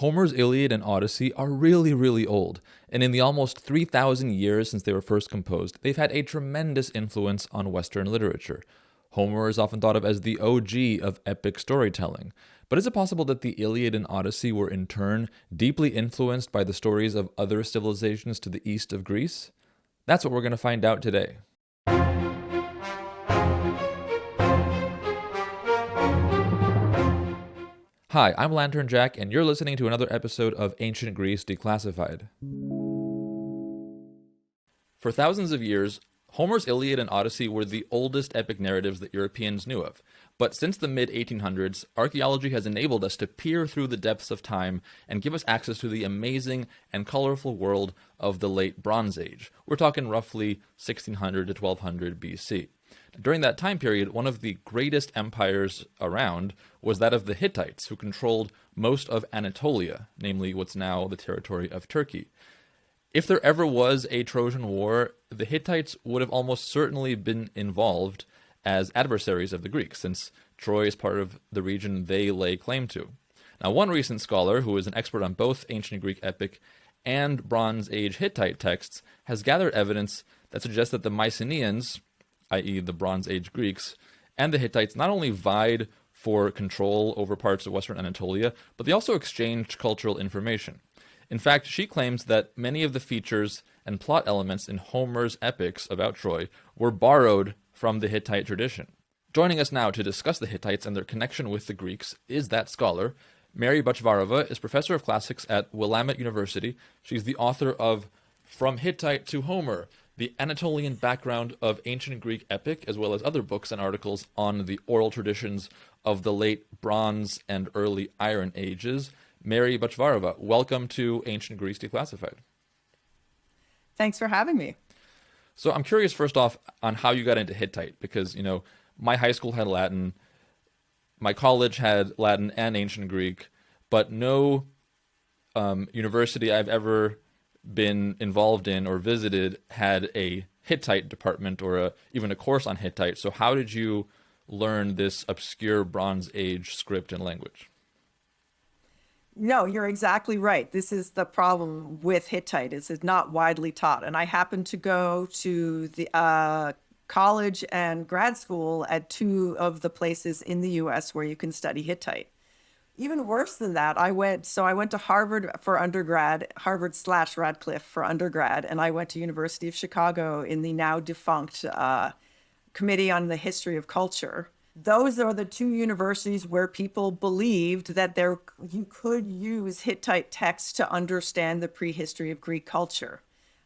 Homer's Iliad and Odyssey are really, really old, and in the almost 3,000 years since they were first composed, they've had a tremendous influence on Western literature. Homer is often thought of as the OG of epic storytelling. But is it possible that the Iliad and Odyssey were in turn deeply influenced by the stories of other civilizations to the east of Greece? That's what we're going to find out today. Hi, I'm Lantern Jack, and you're listening to another episode of Ancient Greece Declassified. For thousands of years, Homer's Iliad and Odyssey were the oldest epic narratives that Europeans knew of. But since the mid-1800s, archaeology has enabled us to peer through the depths of time and give us access to the amazing and colorful world of the late Bronze Age. We're talking roughly 1600 to 1200 BC. During that time period, one of the greatest empires around was that of the Hittites, who controlled most of Anatolia, namely what's now the territory of Turkey. If there ever was a Trojan War, the Hittites would have almost certainly been involved as adversaries of the Greeks, since Troy is part of the region they lay claim to. Now, one recent scholar, who is an expert on both ancient Greek epic and Bronze Age Hittite texts, has gathered evidence that suggests that the Mycenaeans, i.e. the Bronze Age Greeks, and the Hittites not only vied for control over parts of Western Anatolia, but they also exchanged cultural information. In fact, she claims that many of the features and plot elements in Homer's epics about Troy were borrowed from the Hittite tradition. Joining us now to discuss the Hittites and their connection with the Greeks is that scholar. Mary Bachvarova is professor of classics at Willamette University. She's the author of From Hittite to Homer, the Anatolian background of ancient Greek epic, as well as other books and articles on the oral traditions of the late Bronze and early Iron Ages. Mary Bachvarova, welcome to Ancient Greece Declassified. Thanks for having me. So I'm curious, first off, on how you got into Hittite, because, my high school had Latin, my college had Latin and ancient Greek, but no university I've ever been involved in or visited had a Hittite department or even a course on Hittite. So how did you learn this obscure Bronze Age script and language? No, you're exactly right. This is the problem with Hittite, is it's not widely taught. And I happened to go to the college and grad school at two of the places in the US where you can study Hittite. Even worse than that, I went to Harvard for undergrad, Harvard/Radcliffe for undergrad, and I went to University of Chicago in the now defunct Committee on the History of Culture. Those are the two universities where people believed that you could use Hittite texts to understand the prehistory of Greek culture.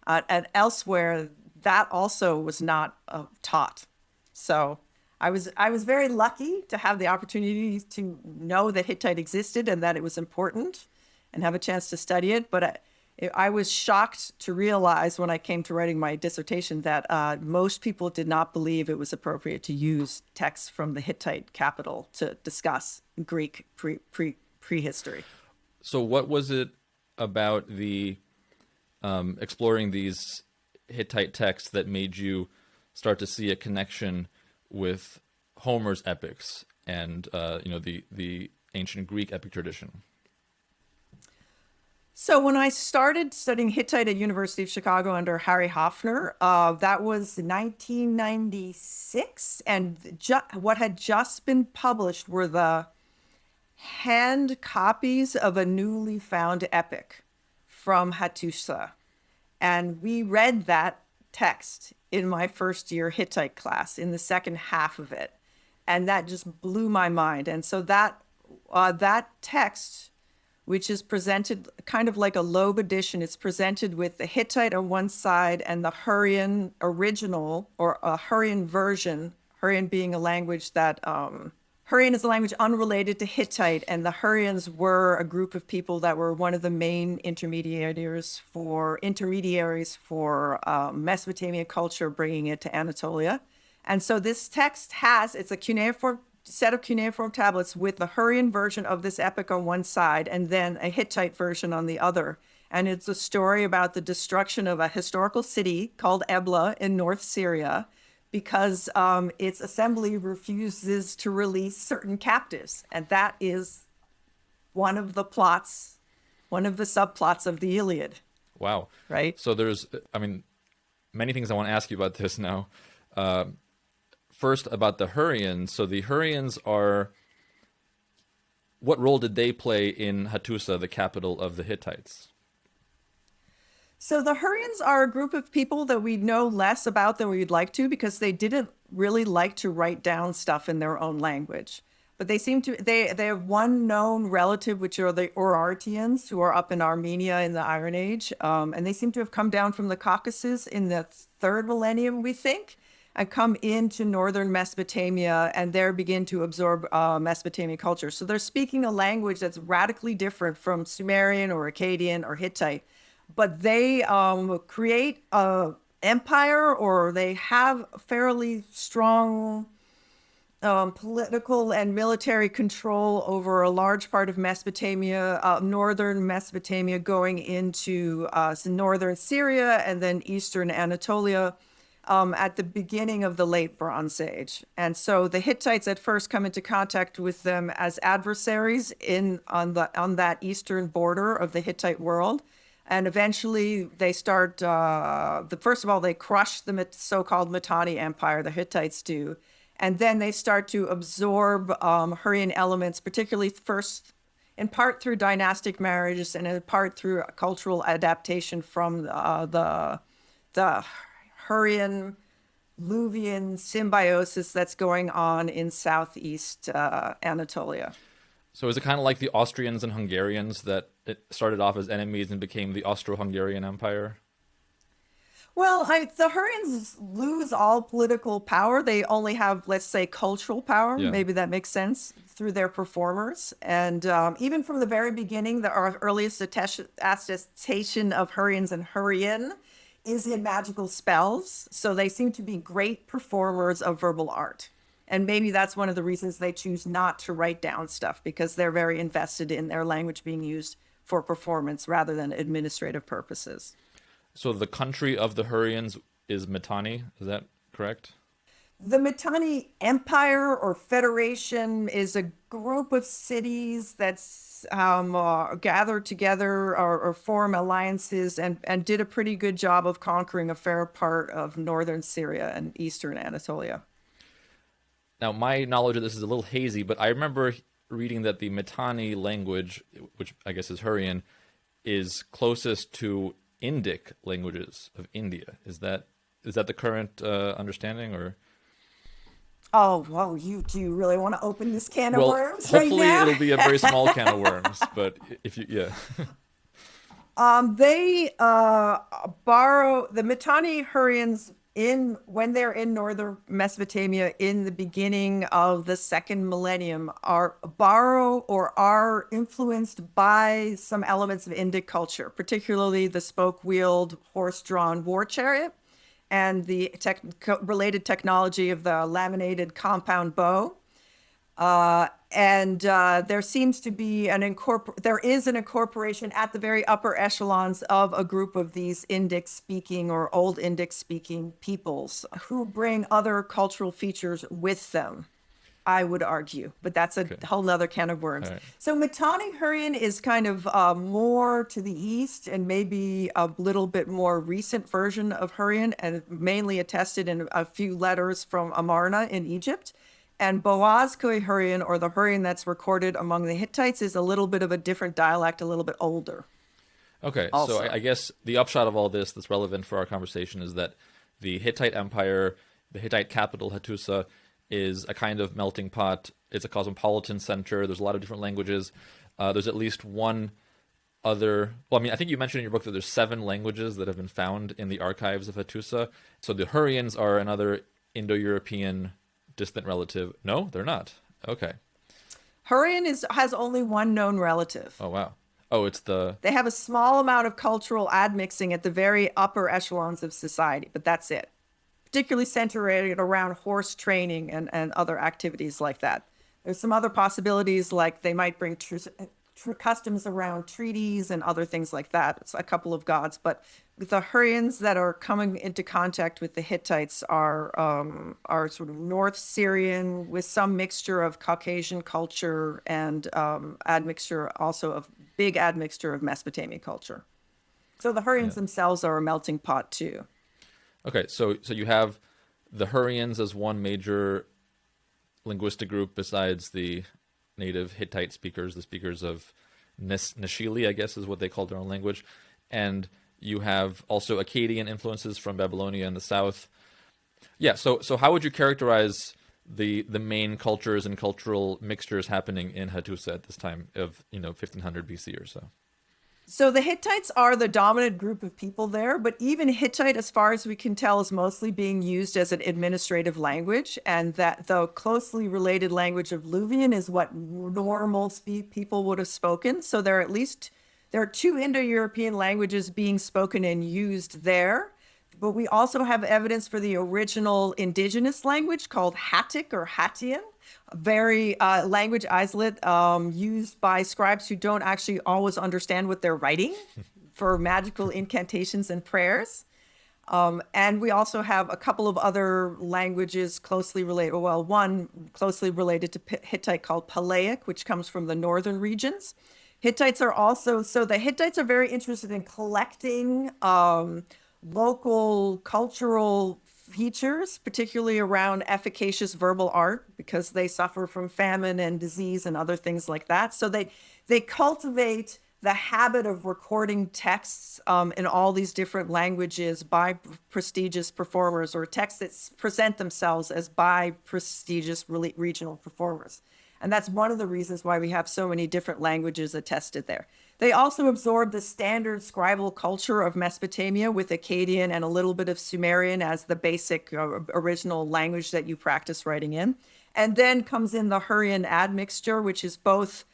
And elsewhere, that also was not taught. So I was very lucky to have the opportunity to know that Hittite existed and that it was important and have a chance to study it. But I was shocked to realize when I came to writing my dissertation that most people did not believe it was appropriate to use texts from the Hittite capital to discuss Greek prehistory. So what was it about the exploring these Hittite texts that made you start to see a connection with Homer's epics and the ancient Greek epic tradition? So when I started studying Hittite at University of Chicago under Harry Hofner, that was 1996, and what had just been published were the hand copies of a newly found epic from Hattusa. And we read that text in my first year Hittite class, in the second half of it. And that just blew my mind. And so that text, which is presented kind of like a Loeb edition. It's presented with the Hittite on one side and the Hurrian original, or a Hurrian version, Hurrian being a language that, Hurrian is a language unrelated to Hittite, and the Hurrians were a group of people that were one of the main intermediaries for Mesopotamian culture, bringing it to Anatolia. And so this text it's a cuneiform set of cuneiform tablets with the Hurrian version of this epic on one side and then a Hittite version on the other. And it's a story about the destruction of a historical city called Ebla in North Syria because its assembly refuses to release certain captives. And that is one of the plots one of the subplots of the Iliad, Wow. right? So there's, I mean, many things I want to ask you about this now. First, about the Hurrians. So the Hurrians are, what role did they play in Hattusa, the capital of the Hittites? So the Hurrians are a group of people that we know less about than we'd like to because they didn't really like to write down stuff in their own language. But they seem to they have one known relative, which are the Urartians, who are up in Armenia in the Iron Age, and they seem to have come down from the Caucasus in the third millennium, we think, and come into northern Mesopotamia and there begin to absorb Mesopotamian culture. So they're speaking a language that's radically different from Sumerian or Akkadian or Hittite, but they create a empire, or they have fairly strong political and military control over a large part of Mesopotamia, northern Mesopotamia, going into northern Syria and then eastern Anatolia at the beginning of the late Bronze Age. And so the Hittites at first come into contact with them as adversaries on that eastern border of the Hittite world. And eventually they start, first of all, they crush the so-called Mitanni Empire, the Hittites do. And then they start to absorb Hurrian elements, particularly first in part through dynastic marriages and in part through cultural adaptation from the Hurrian Luvian symbiosis that's going on in southeast Anatolia. So is it kind of like the Austrians and Hungarians, that it started off as enemies and became the Austro-Hungarian Empire? Well, the Hurrians lose all political power. They only have, let's say, cultural power. Yeah. Maybe that makes sense, through their performers. And even from the very beginning, our earliest attestation of Hurrians and Hurrian is in magical spells. So they seem to be great performers of verbal art. And maybe that's one of the reasons they choose not to write down stuff, because they're very invested in their language being used for performance rather than administrative purposes. So the country of the Hurrians is Mitanni, is that correct? The Mitanni Empire or Federation is a group of cities that's gathered together or form alliances and did a pretty good job of conquering a fair part of northern Syria and eastern Anatolia. Now, my knowledge of this is a little hazy, but I remember reading that the Mitanni language, which I guess is Hurrian, is closest to Indic languages of India. Is that the current understanding, or? Oh, well, do you really want to open this can of worms right now? Hopefully it'll be a very small can of worms, but if you, yeah. They borrow the Mitanni Hurrians when they're in northern Mesopotamia in the beginning of the second millennium are influenced by some elements of Indic culture, particularly the spoke-wheeled horse-drawn war chariot and the related technology of the laminated compound bow. There seems to be there is an incorporation at the very upper echelons of a group of these Indic-speaking or Old Indic-speaking peoples who bring other cultural features with them, I would argue. But that's a whole nother can of worms. Right. So Mitanni Hurrian is kind of more to the east and maybe a little bit more recent version of Hurrian, and mainly attested in a few letters from Amarna in Egypt. And Boazkoi Hurrian, or the Hurrian that's recorded among the Hittites, is a little bit of a different dialect, a little bit older. Okay, also. So I guess the upshot of all this that's relevant for our conversation is that the Hittite Empire, the Hittite capital, Hattusa, is a kind of melting pot. It's a cosmopolitan center. There's a lot of different languages. There's at least one other... Well, I mean, I think you mentioned in your book that there's 7 languages that have been found in the archives of Hattusa. So the Hurrians are another Indo-European distant relative. No, they're not. Okay. Hurrian has only one known relative. Oh, wow. Oh, They have a small amount of cultural admixing at the very upper echelons of society, but that's it. Particularly centered around horse training and other activities like that. There's some other possibilities, like they might bring customs around treaties and other things like that. It's a couple of gods, but the Hurrians that are coming into contact with the Hittites are sort of North Syrian with some mixture of Caucasian culture and admixture, also of big admixture of Mesopotamian culture. So the Hurrians themselves are a melting pot too. Okay, so you have the Hurrians as one major linguistic group besides the native Hittite speakers, the speakers of Nashili, I guess is what they called their own language. And you have also Akkadian influences from Babylonia in the south. Yeah, so how would you characterize the main cultures and cultural mixtures happening in Hattusa at this time of 1500 BC or so? So the Hittites are the dominant group of people there, but even Hittite, as far as we can tell, is mostly being used as an administrative language, and that the closely related language of Luvian is what normal people would have spoken. So there are two Indo-European languages being spoken and used there, but we also have evidence for the original indigenous language called Hattic or Hattian, a very language isolate used by scribes who don't actually always understand what they're writing for magical incantations and prayers. And we also have a couple of other languages closely related. Well, one closely related to Hittite called Palaic, which comes from the northern regions. Hittites are also, so the Hittites are very interested in collecting local cultural features, particularly around efficacious verbal art, because they suffer from famine and disease and other things like that. So they cultivate the habit of recording texts in all these different languages by prestigious performers, or texts that present themselves as by prestigious regional performers. And that's one of the reasons why we have so many different languages attested there. They also absorbed the standard scribal culture of Mesopotamia with Akkadian and a little bit of Sumerian as the basic original language that you practice writing in. And then comes in the Hurrian admixture, which is both,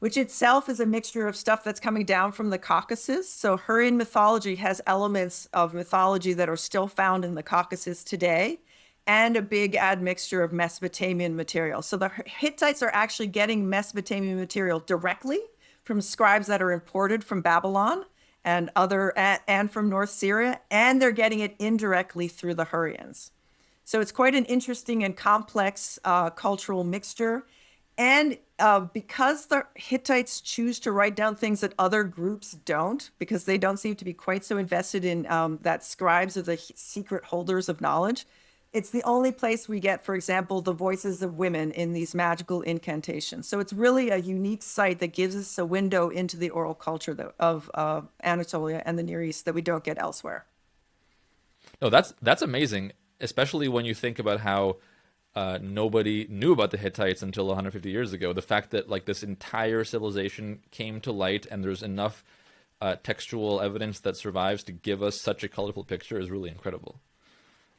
which itself is a mixture of stuff that's coming down from the Caucasus. So Hurrian mythology has elements of mythology that are still found in the Caucasus today, and a big admixture of Mesopotamian material. So the Hittites are actually getting Mesopotamian material directly from scribes that are imported from Babylon and from North Syria, and they're getting it indirectly through the Hurrians. So it's quite an interesting and complex cultural mixture. And because the Hittites choose to write down things that other groups don't, because they don't seem to be quite so invested in that scribes are the secret holders of knowledge, it's the only place we get, for example, the voices of women in these magical incantations. So it's really a unique site that gives us a window into the oral culture of Anatolia and the Near East that we don't get elsewhere. No, that's amazing, especially when you think about how nobody knew about the Hittites until 150 years ago. The fact that like this entire civilization came to light and there's enough textual evidence that survives to give us such a colorful picture is really incredible.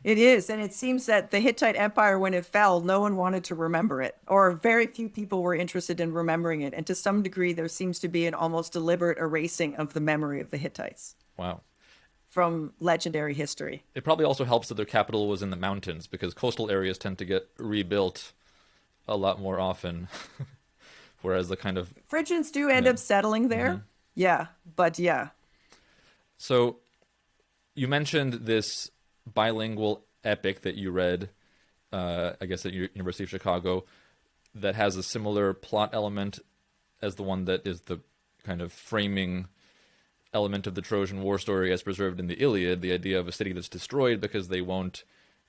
It is, and it seems that the Hittite Empire, when it fell, no one wanted to remember it, or very few people were interested in remembering it. And to some degree, there seems to be an almost deliberate erasing of the memory of the Hittites. Wow. From legendary history. It probably also helps that their capital was in the mountains, because coastal areas tend to get rebuilt a lot more often, whereas the kind of... Phrygians do end up settling there. Mm-hmm. Yeah, but yeah. So you mentioned this bilingual epic that you read, I guess at University of Chicago, that has a similar plot element as the one that is the kind of framing element of the Trojan War story as preserved in the Iliad, the idea of a city that's destroyed because they won't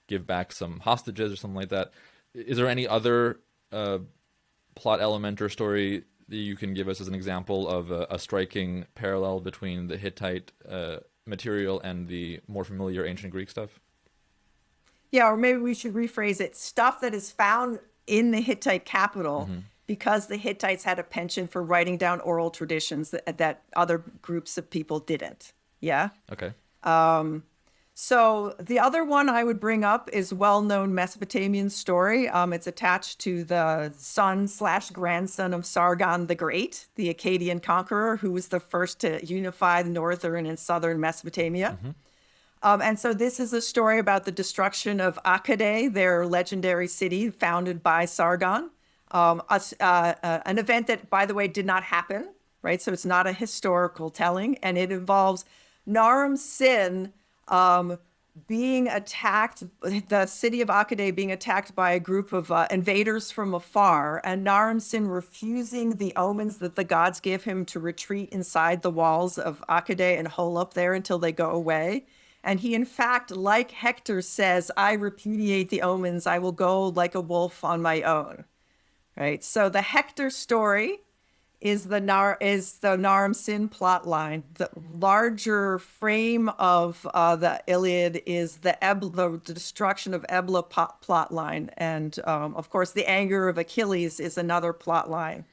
give back some hostages or something like that. Is there any other plot element or story that you can give us as an example of a striking parallel between the Hittite material and the more familiar ancient Greek stuff? Yeah, or maybe we should rephrase it. Stuff that is found in the Hittite capital, mm-hmm. because the Hittites had a penchant for writing down oral traditions that other groups of people didn't. Yeah? Okay. So the other one I would bring up is well-known Mesopotamian story. It's attached to the son/grandson of Sargon the Great, the Akkadian conqueror, who was the first to unify northern and southern Mesopotamia. Mm-hmm. And so this is a story about the destruction of Akkade, their legendary city founded by Sargon. an event that, by the way, did not happen, right? So it's not a historical telling, and it involves Naram Sin being attacked, the city of Akkadian being attacked by a group of invaders from afar, and Naram Sin refusing the omens that the gods give him to retreat inside the walls of Akkadian and hole up there until they go away. And he, in fact, like Hector says, I repudiate the omens, I will go like a wolf on my own. Right. So the Hector story is the Naram Sin plot line. The larger frame of the Iliad is the destruction of Ebla plot line, and of course the anger of Achilles is another plot line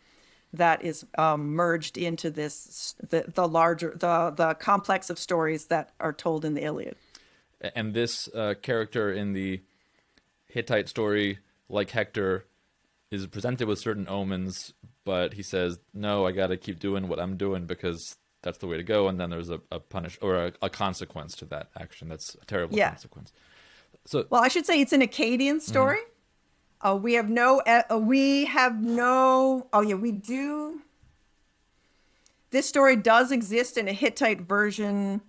that is merged into this the larger the complex of stories that are told in the Iliad. And this character in the Hittite story, like Hector, is presented with certain omens, but he says, no, I got to keep doing what I'm doing because that's the way to go. And then there's a punish or a consequence to that action. That's a terrible consequence. So, well, I should say it's an Akkadian story. We have no, oh yeah, we do. This story does exist in a Hittite version,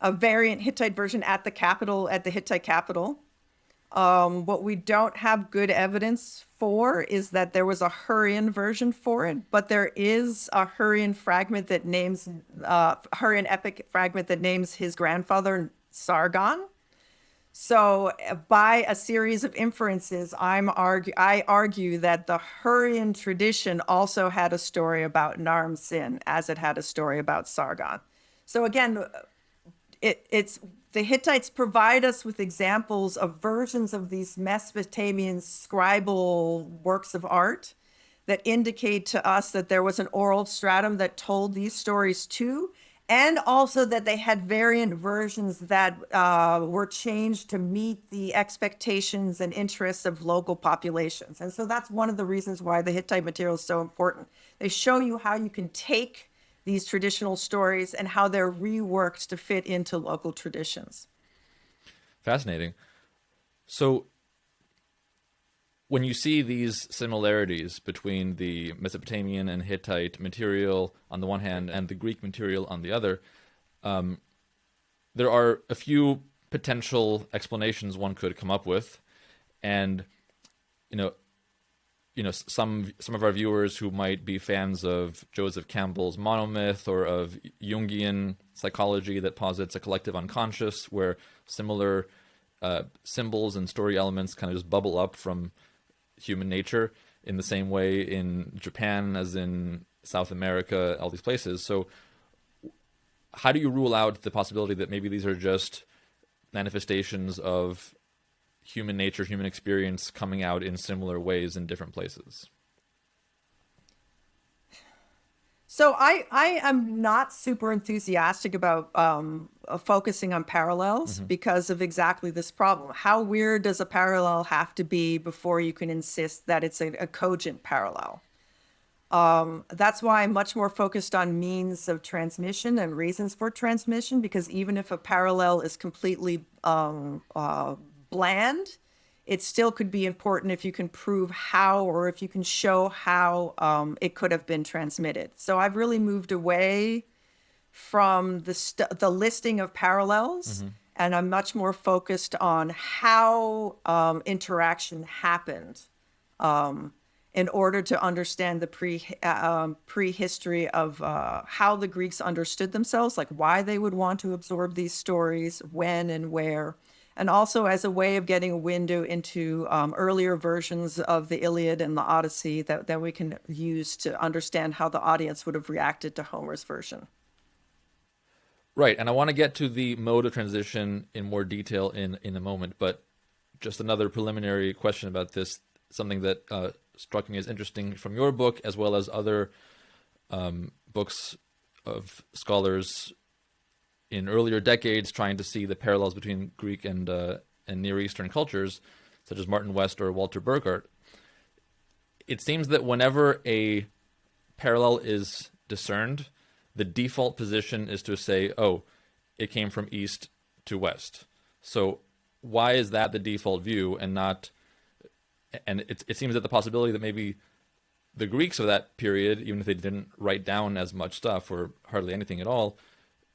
a variant Hittite version at the Hittite capital. What we don't have good evidence for is that there was a Hurrian version for it, but there is a Hurrian fragment that names Hurrian epic fragment that names his grandfather Sargon. So by a series of inferences, I argue that the Hurrian tradition also had a story about Naram Sin as it had a story about Sargon. So again, it's the Hittites provide us with examples of versions of these Mesopotamian scribal works of art that indicate to us that there was an oral stratum that told these stories too, and also that they had variant versions that were changed to meet the expectations and interests of local populations. And so that's one of the reasons why the Hittite material is so important. They show you how you can take these traditional stories and how they're reworked to fit into local traditions. Fascinating. So when you see these similarities between the Mesopotamian and Hittite material on the one hand and the Greek material on the other, there are a few potential explanations one could come up with. And, some of our viewers who might be fans of Joseph Campbell's monomyth or of Jungian psychology that posits a collective unconscious where similar symbols and story elements kind of just bubble up from human nature in the same way in Japan as in South America, all these places. So how do you rule out the possibility that maybe these are just manifestations of human nature, human experience coming out in similar ways in different places? So I am not super enthusiastic about focusing on parallels because of exactly this problem. How weird does a parallel have to be before you can insist that it's a cogent parallel? That's why I'm much more focused on means of transmission and reasons for transmission, because even if a parallel is completely bland, it still could be important if you can prove how, or if you can show how it could have been transmitted. So I've really moved away from the listing of parallels, and I'm much more focused on how interaction happened in order to understand the prehistory of how the Greeks understood themselves, like why they would want to absorb these stories, when and where, and also as a way of getting a window into earlier versions of the Iliad and the Odyssey that we can use to understand how the audience would have reacted to Homer's version. Right, and I want to get to the mode of transition in more detail in a moment, but just another preliminary question about this, something that struck me as interesting from your book, as well as other books of scholars in earlier decades trying to see the parallels between Greek and Near Eastern cultures, such as Martin West or Walter Burghardt. It seems that whenever a parallel is discerned, the default position is to say, oh, it came from east to west. So why is that the default view and not... And it seems that the possibility that maybe the Greeks of that period, even if they didn't write down as much stuff or hardly anything at all,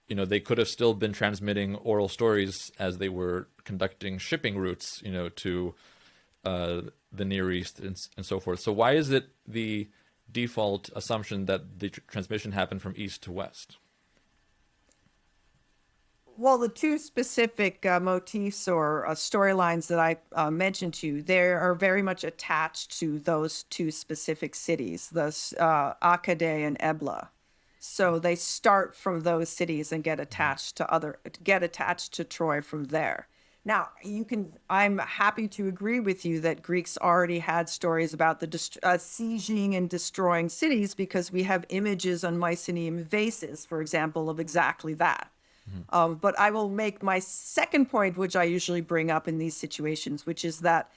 they could have still been transmitting oral stories as they were conducting shipping routes, to the Near East and so forth. So why is it the default assumption that the transmission happened from east to west? Well, the two specific motifs or storylines that I mentioned to you, they are very much attached to those two specific cities, the Akkadian and Ebla. So they start from those cities and get attached to Troy from there. Now, I'm happy to agree with you that Greeks already had stories about the sieging and destroying cities, because we have images on Mycenaean vases, for example, of exactly that. But I will make my second point, which I usually bring up in these situations, which is that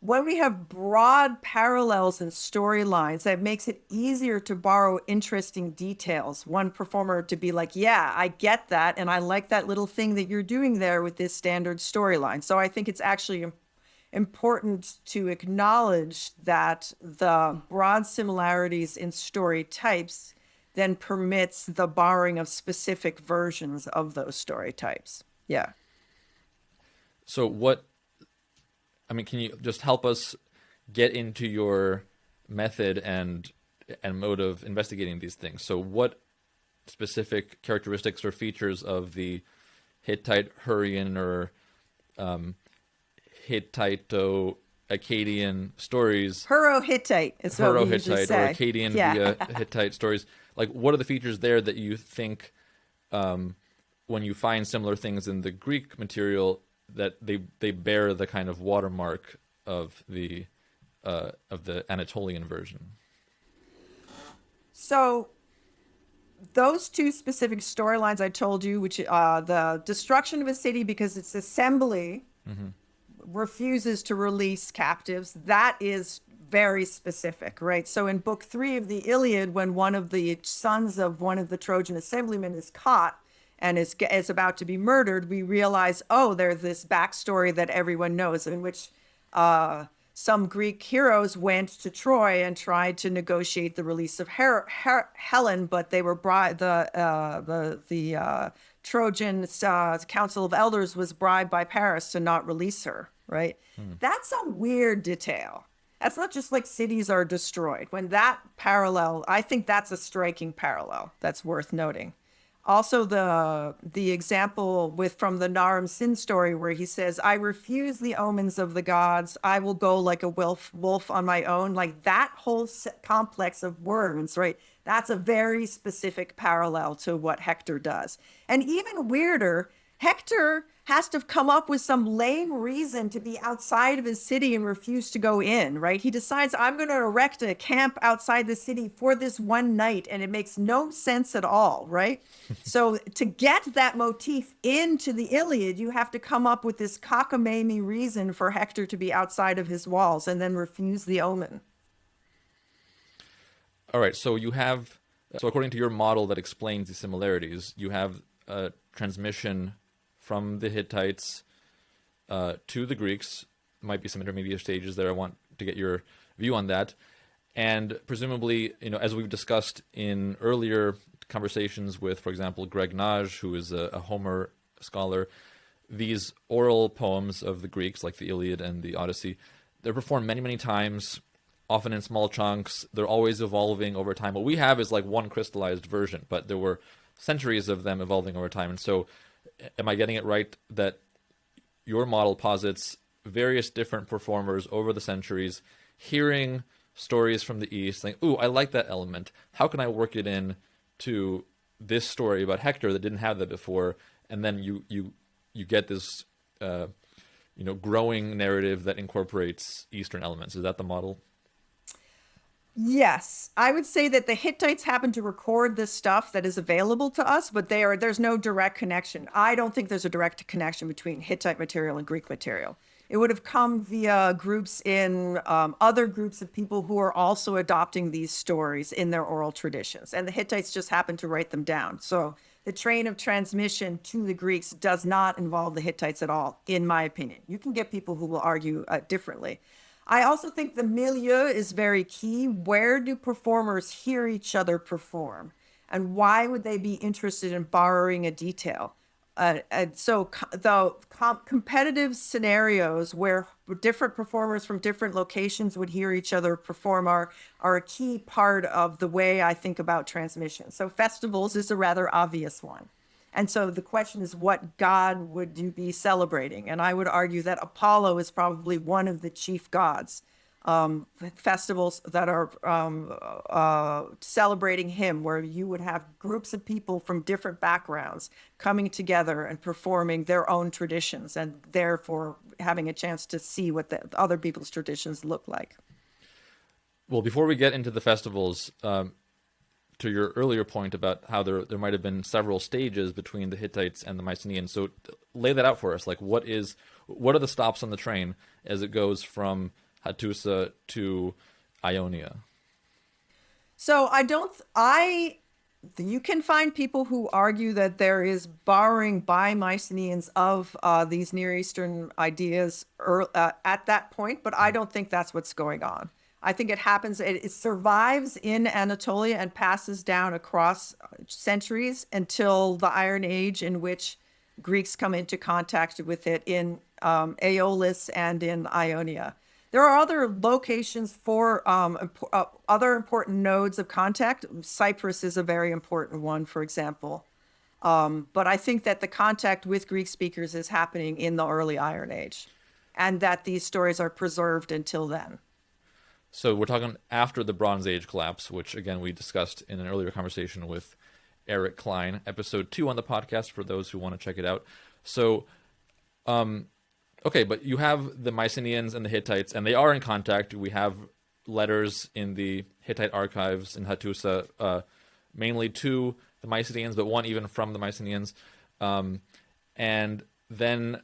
when we have broad parallels and storylines, that makes it easier to borrow interesting details. One performer to be like, yeah, I get that, and I like that little thing that you're doing there with this standard storyline. So I think it's actually important to acknowledge that the broad similarities in story types then permits the borrowing of specific versions of those story types. Yeah. So can you just help us get into your method and mode of investigating these things? So what specific characteristics or features of the Hittite, Hurrian, or Hittito-Akkadian stories? Hurro-Hittite is what we usually say. Or Akkadian via Hittite stories. Like, what are the features there that you think, when you find similar things in the Greek material, that they bear the kind of watermark of the Anatolian version? So those two specific storylines I told you, which the destruction of a city because its assembly refuses to release captives, that is very specific, right? So in book 3 of the Iliad, when one of the sons of one of the Trojan assemblymen is caught and is about to be murdered, we realize, oh, there's this backstory that everyone knows, in which some Greek heroes went to Troy and tried to negotiate the release of Helen, but they were the Trojan Council of Elders was bribed by Paris to not release her, right? That's a weird detail. That's not just like cities are destroyed. When that parallel, I think that's a striking parallel that's worth noting. Also, the example from the Naram Sin story, where he says, I refuse the omens of the gods, I will go like a wolf on my own. Like that whole complex of words, right? That's a very specific parallel to what Hector does. And even weirder, Hector has to come up with some lame reason to be outside of his city and refuse to go in, right? He decides, I'm going to erect a camp outside the city for this one night, and it makes no sense at all, right? So to get that motif into the Iliad, you have to come up with this cockamamie reason for Hector to be outside of his walls and then refuse the omen. All right, so according to your model that explains the similarities, you have a transmission from the Hittites to the Greeks. Might be some intermediate stages there. I want to get your view on that. And presumably, as we've discussed in earlier conversations with, for example, Greg Naj, who is a Homer scholar, these oral poems of the Greeks, like the Iliad and the Odyssey, they're performed many, many times, often in small chunks. They're always evolving over time. What we have is like one crystallized version, but there were centuries of them evolving over time. And so, am I getting it right that your model posits various different performers over the centuries hearing stories from the East, saying, ooh, I like that element. How can I work it in to this story about Hector that didn't have that before? And then you get this growing narrative that incorporates Eastern elements. Is that the model? Yes, I would say that the Hittites happen to record this stuff that is available to us, but there's no direct connection. I don't think there's a direct connection between Hittite material and Greek material. It would have come via groups in other groups of people who are also adopting these stories in their oral traditions, and the Hittites just happen to write them down. So the train of transmission to the Greeks does not involve the Hittites at all, in my opinion. You can get people who will argue differently. I also think the milieu is very key. Where do performers hear each other perform? And why would they be interested in borrowing a detail? And so the competitive scenarios where different performers from different locations would hear each other perform are a key part of the way I think about transmission. So festivals is a rather obvious one. And so the question is, what god would you be celebrating? And I would argue that Apollo is probably one of the chief gods. Festivals that are celebrating him, where you would have groups of people from different backgrounds coming together and performing their own traditions, and therefore having a chance to see what the other people's traditions look like. Well, before we get into the festivals, to your earlier point about how there might have been several stages between the Hittites and the Mycenaeans, so lay that out for us. Like, what are the stops on the train as it goes from Hattusa to Ionia? So you can find people who argue that there is borrowing by Mycenaeans of these Near Eastern ideas at that point, but I don't think that's what's going on. I think it happens, it survives in Anatolia and passes down across centuries until the Iron Age, in which Greeks come into contact with it in Aeolis and in Ionia. There are other locations for other important nodes of contact. Cyprus is a very important one, for example. But I think that the contact with Greek speakers is happening in the early Iron Age, and that these stories are preserved until then. So we're talking after the Bronze Age collapse, which, again, we discussed in an earlier conversation with Eric Klein, episode 2 on the podcast, for those who want to check it out. So, okay, but you have the Mycenaeans and the Hittites, and they are in contact. We have letters in the Hittite archives in Hattusa, mainly to the Mycenaeans, but one even from the Mycenaeans. And then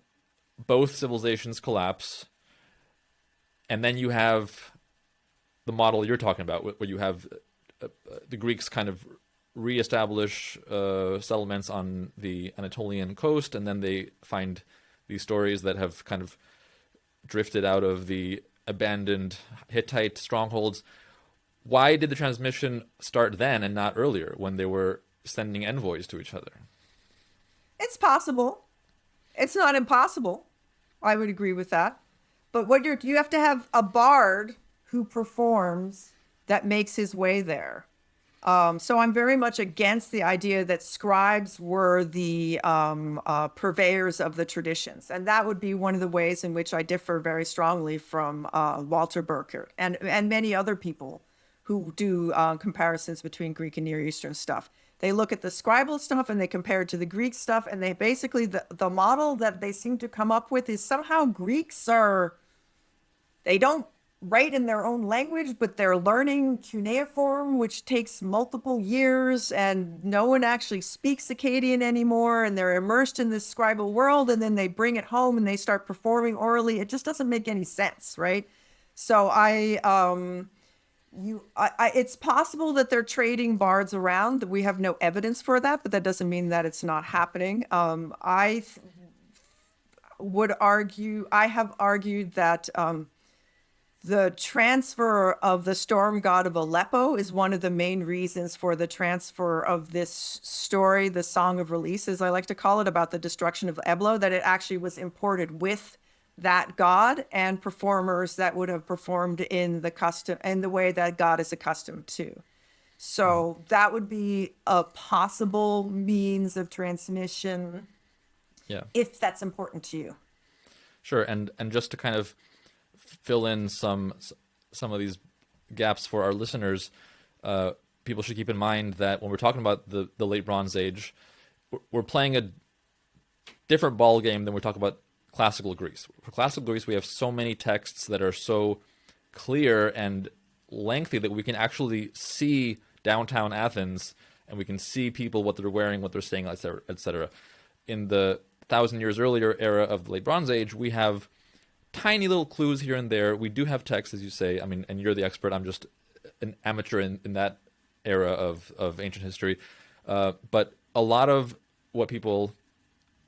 both civilizations collapse, and then you have the model you're talking about, where you have the Greeks kind of reestablish settlements on the Anatolian coast, and then they find these stories that have kind of drifted out of the abandoned Hittite strongholds. Why did the transmission start then and not earlier, when they were sending envoys to each other? It's possible. It's not impossible. I would agree with that. But you have to have a bard who performs that makes his way there. So I'm very much against the idea that scribes were the purveyors of the traditions. And that would be one of the ways in which I differ very strongly from Walter Burkert and many other people who do comparisons between Greek and Near Eastern stuff. They look at the scribal stuff and they compare it to the Greek stuff. And they basically, the model that they seem to come up with is somehow they don't write in their own language, but they're learning cuneiform, which takes multiple years, and no one actually speaks Akkadian anymore, and they're immersed in this scribal world, and then they bring it home and they start performing orally. It just doesn't make any sense, right? So it's possible that they're trading bards around. We have no evidence for that, but that doesn't mean that it's not happening. I have argued that the transfer of the storm god of Aleppo is one of the main reasons for the transfer of this story, the Song of Release, as I like to call it, about the destruction of Eblo, that it actually was imported with that god and performers that would have performed in the way that god is accustomed to. So that would be a possible means of transmission, if that's important to you. Sure, and just to kind of fill in some of these gaps for our listeners, people should keep in mind that when we're talking about the late Bronze Age, we're playing a different ball game than we're talking about classical Greece. For classical Greece, we have so many texts that are so clear and lengthy that we can actually see downtown Athens, and we can see people, what they're wearing, what they're saying, etc. In the 1,000 years earlier era of the late Bronze Age, we have tiny little clues here and there. We do have text, as you say. I mean, and you're the expert. I'm just an amateur in that era of ancient history. But a lot of what people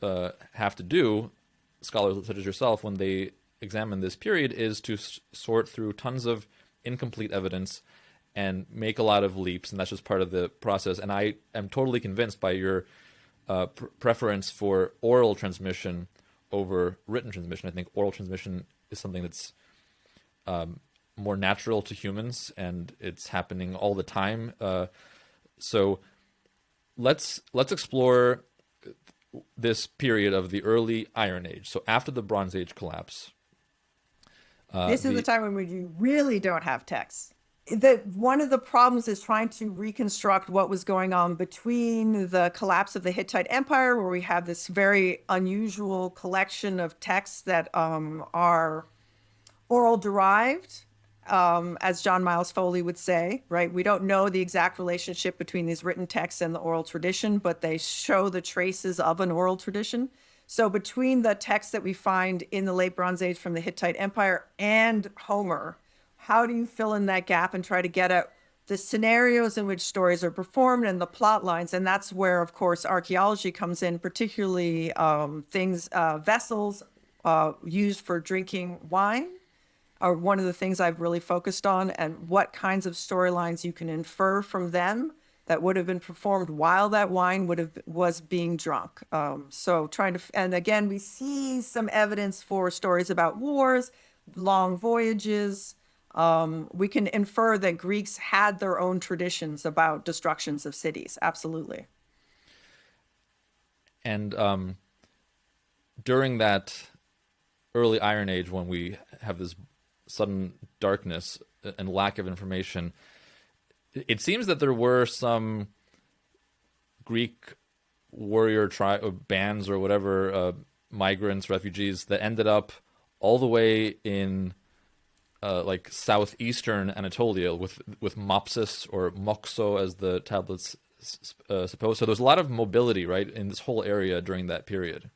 have to do, scholars such as yourself, when they examine this period is to sort through tons of incomplete evidence and make a lot of leaps, and that's just part of the process. And I am totally convinced by your preference for oral transmission over written transmission. I think oral transmission is something that's more natural to humans, and it's happening all the time. So let's explore this period of the early Iron Age. So after the Bronze Age collapse. This is the time when you really don't have texts. One of the problems is trying to reconstruct what was going on between the collapse of the Hittite Empire, where we have this very unusual collection of texts that are oral derived, as John Miles Foley would say, right? We don't know the exact relationship between these written texts and the oral tradition, but they show the traces of an oral tradition. So between the texts that we find in the late Bronze Age from the Hittite Empire and Homer, how do you fill in that gap and try to get at the scenarios in which stories are performed and the plot lines? And that's where, of course, archaeology comes in, particularly vessels used for drinking wine are one of the things I've really focused on, and what kinds of storylines you can infer from them that would have been performed while that wine was being drunk. So trying to, and again, we see some evidence for stories about wars, long voyages. We can infer that Greeks had their own traditions about destructions of cities. Absolutely. And during that early Iron Age, when we have this sudden darkness and lack of information, it seems that there were some Greek warrior bands or whatever, migrants, refugees, that ended up all the way in like southeastern Anatolia with Mopsus or Moxo, as the tablets suppose. So there's a lot of mobility, right, in this whole area during that period.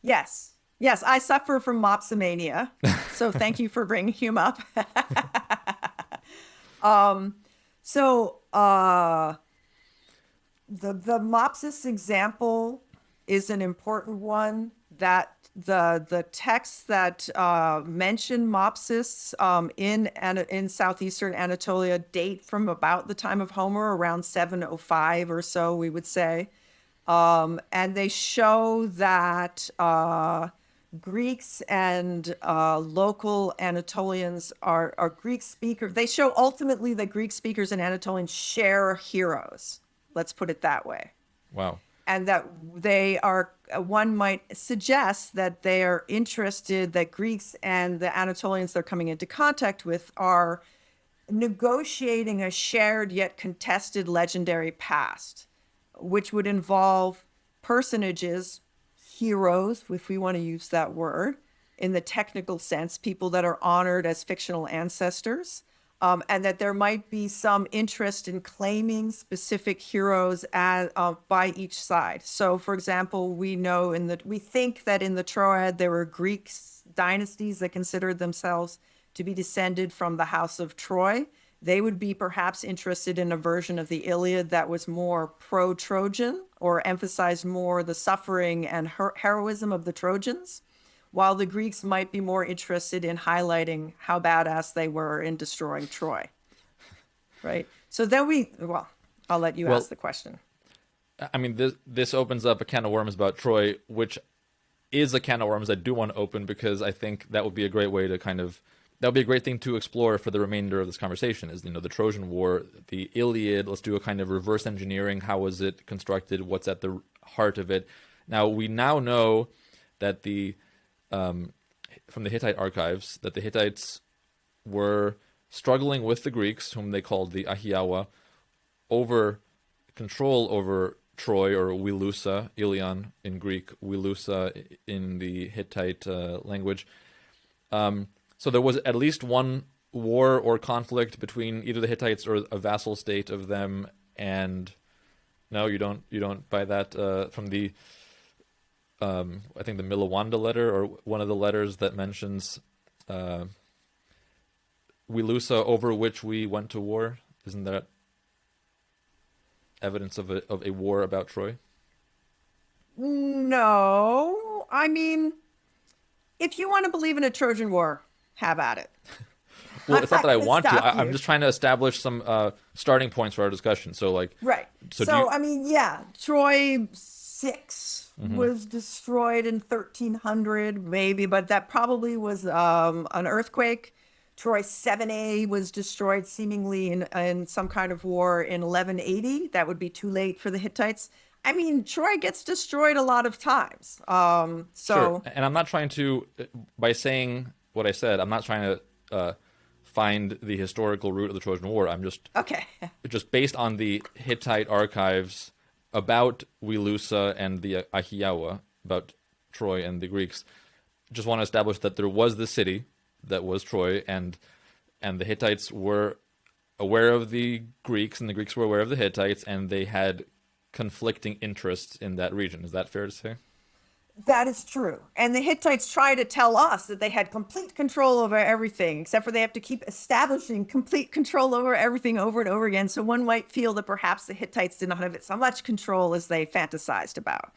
Yes. Yes, I suffer from mopsomania, so thank you for bringing him up. The Mopsus example is an important one. That the texts that mention Mopsus in southeastern Anatolia date from about the time of Homer, around 705 or so, we would say, and they show that Greeks and local Anatolians are Greek speakers. They show ultimately that Greek speakers and Anatolians share heroes. Let's put it that way. Wow. And that they are, one might suggest that they are interested, that Greeks and the Anatolians they're coming into contact with are negotiating a shared yet contested legendary past, which would involve personages, heroes, if we want to use that word, in the technical sense, people that are honored as fictional ancestors, and that there might be some interest in claiming specific heroes by each side. So, for example, we think that in the Troad there were Greek dynasties that considered themselves to be descended from the house of Troy. They would be perhaps interested in a version of the Iliad that was more pro-Trojan or emphasized more the suffering and heroism of the Trojans, while the Greeks might be more interested in highlighting how badass they were in destroying Troy. Right? So then I'll let you ask the question. I mean, this opens up a can of worms about Troy, which is a can of worms I do want to open, because I think that would be a great way to that would be a great thing to explore for the remainder of this conversation, is, the Trojan War, the Iliad. Let's do a kind of reverse engineering. How was it constructed? What's at the heart of it? Now, we now know that from the Hittite archives, that the Hittites were struggling with the Greeks, whom they called the Ahiawa, over control over Troy, or Wilusa, Ilion in Greek, Wilusa in the Hittite language. So there was at least one war or conflict between either the Hittites or a vassal state of them. And no, you don't buy that from the I think the Milawanda letter, or one of the letters that mentions Wilusa, over which we went to war. Isn't that evidence of a war about Troy? No, I mean, If you want to believe in a Trojan War, have at it. Well, I'm it's not not that I going to want to. stop I'm you. just trying to establish some starting points for our discussion. So, like, Right. so do So, you? I mean, yeah, Troy 6 was destroyed in 1300, maybe, but that probably was an earthquake. Troy 7A was destroyed seemingly in some kind of war in 1180. That would be too late for the Hittites. I mean, Troy gets destroyed a lot of times. Sure, So, and I'm not trying to, by saying what I said, I'm not trying to find the historical root of the Trojan War. I'm okay. just based on the Hittite archives about Wilusa and the Ahiawa, about Troy and the Greeks. Just want to establish that there was this city that was Troy, and the Hittites were aware of the Greeks, and the Greeks were aware of the Hittites, and they had conflicting interests in that region. Is that fair to say? That is true. And the Hittites try to tell us that they had complete control over everything, except for they have to keep establishing complete control over everything over and over again. So one might feel that perhaps the Hittites did not have so much control as they fantasized about.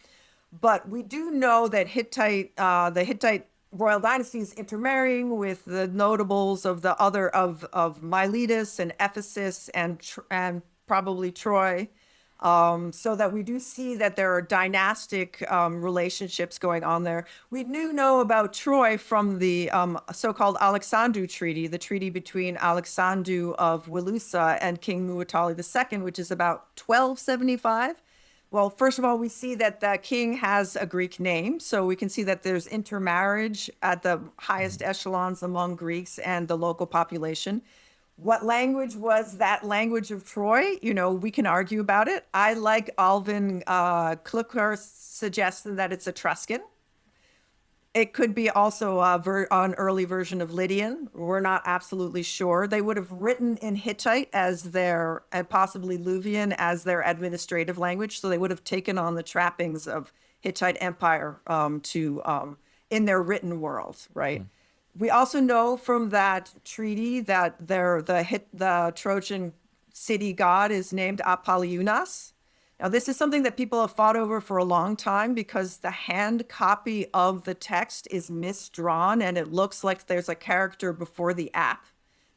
But we do know that the Hittite royal dynasty is intermarrying with the notables of the other of Miletus and Ephesus and probably Troy. So that we do see that there are dynastic relationships going on there. We do know about Troy from the so-called Alexandru Treaty, the treaty between Alexandru of Wilusa and King Muwatalli II, which is about 1275. Well, first of all, we see that the king has a Greek name, so we can see that there's intermarriage at the highest echelons among Greeks and the local population. What language was that language of Troy? You know, we can argue about it. I like Alvin Klucker's suggestion that it's Etruscan. It could be also an early version of Lydian. We're not absolutely sure. They would have written in Hittite as their, and possibly Luvian as their administrative language. So they would have taken on the trappings of Hittite Empire in their written world, right? We also know from that treaty that the Trojan city god is named Apollonius. Now, this is something that people have fought over for a long time because the hand copy of the text is misdrawn and it looks like there's a character before the app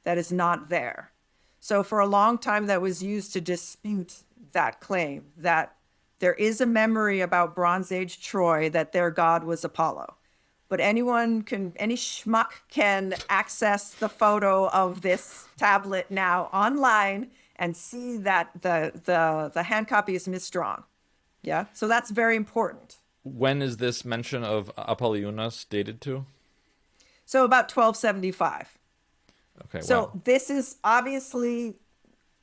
that is not there. So for a long time, that was used to dispute that claim that there is a memory about Bronze Age Troy that their god was Apollo. But any schmuck can access the photo of this tablet now online and see that the hand copy is misdrawn. Yeah, so that's very important. When is this mention of Apollonius dated to? So about 1275. Okay, So wow. this is obviously,